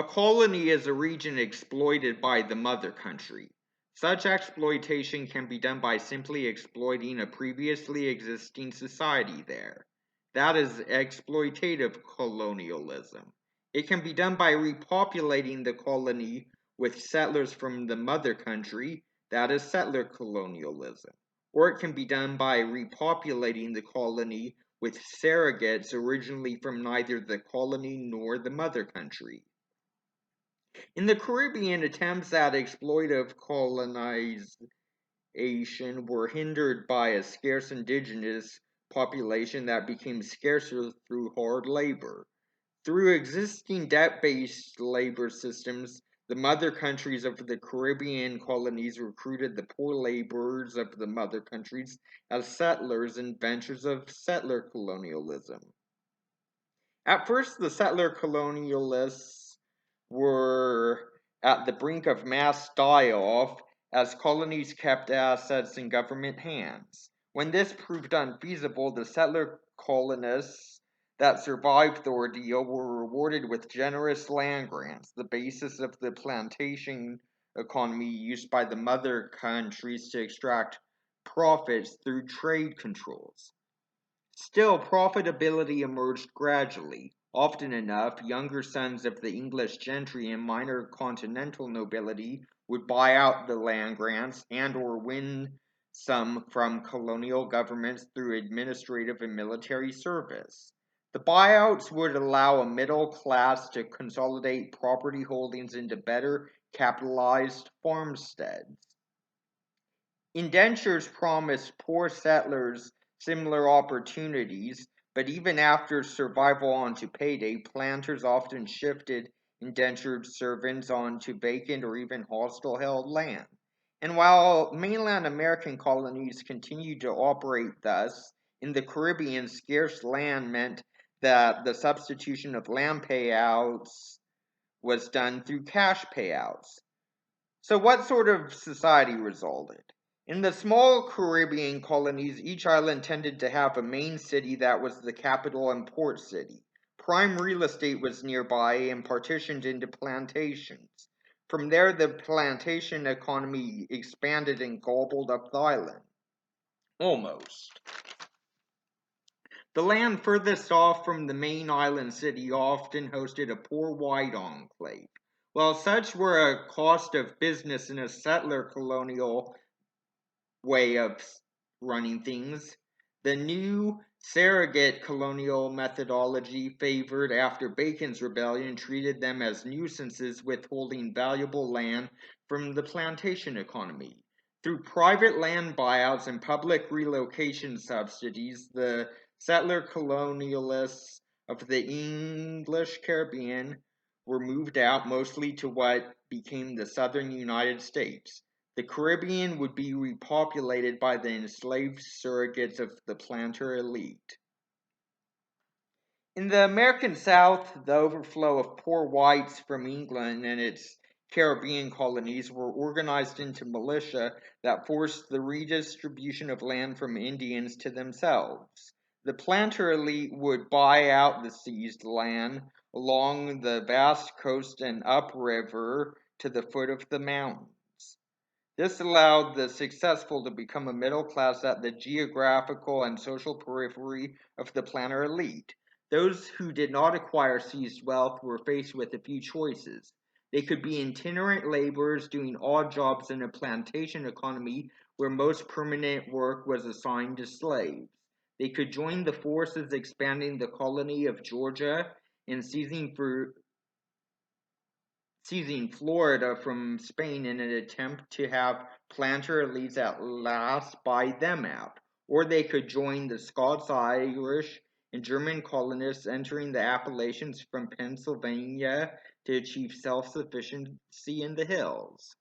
A colony is a region exploited by the mother country. Such exploitation can be done by simply exploiting a previously existing society there. That is exploitative colonialism. It can be done by repopulating the colony with settlers from the mother country. That is settler colonialism. Or it can be done by repopulating the colony with surrogates originally from neither the colony nor the mother country. In the Caribbean, attempts at exploitive colonization were hindered by a scarce indigenous population that became scarcer through hard labor. Through existing debt-based labor systems, the mother countries of the Caribbean colonies recruited the poor laborers of the mother countries as settlers in ventures of settler colonialism. At first, the settler colonialists were at the brink of mass die-off as colonies kept assets in government hands. When this proved unfeasible, the settler colonists that survived the ordeal were rewarded with generous land grants, the basis of the plantation economy used by the mother countries to extract profits through trade controls. Still, profitability emerged gradually. Often enough, younger sons of the English gentry and minor continental nobility would buy out the land grants and or win some from colonial governments through administrative and military service. The buyouts would allow a middle class to consolidate property holdings into better capitalized farmsteads. Indentures promised poor settlers similar opportunities, but even after survival onto payday, planters often shifted indentured servants onto vacant or even hostile held land. And while mainland American colonies continued to operate thus, in the Caribbean, scarce land meant that the substitution of land payouts was done through cash payouts. So, what sort of society resulted? In the small Caribbean colonies, each island tended to have a main city that was the capital and port city. Prime real estate was nearby and partitioned into plantations. From there, the plantation economy expanded and gobbled up the island. Almost. The land furthest off from the main island city often hosted a poor white enclave. While such were a cost of business in a settler colonial way of running things, the new surrogate colonial methodology favored after Bacon's rebellion treated them as nuisances withholding valuable land from the plantation economy. Through private land buyouts and public relocation subsidies, the settler colonialists of the English Caribbean were moved out mostly to what became the southern United States. The Caribbean would be repopulated by the enslaved surrogates of the planter elite. In the American South, the overflow of poor whites from England and its Caribbean colonies were organized into militia that forced the redistribution of land from Indians to themselves. The planter elite would buy out the seized land along the vast coast and upriver to the foot of the mountains. This allowed the successful to become a middle class at the geographical and social periphery of the planter elite. Those who did not acquire seized wealth were faced with a few choices. They could be itinerant laborers doing odd jobs in a plantation economy where most permanent work was assigned to slaves. They could join the forces expanding the colony of Georgia and seizing Florida from Spain in an attempt to have planter elites at last buy them out. Or they could join the Scots, Irish, and German colonists entering the Appalachians from Pennsylvania to achieve self-sufficiency in the hills.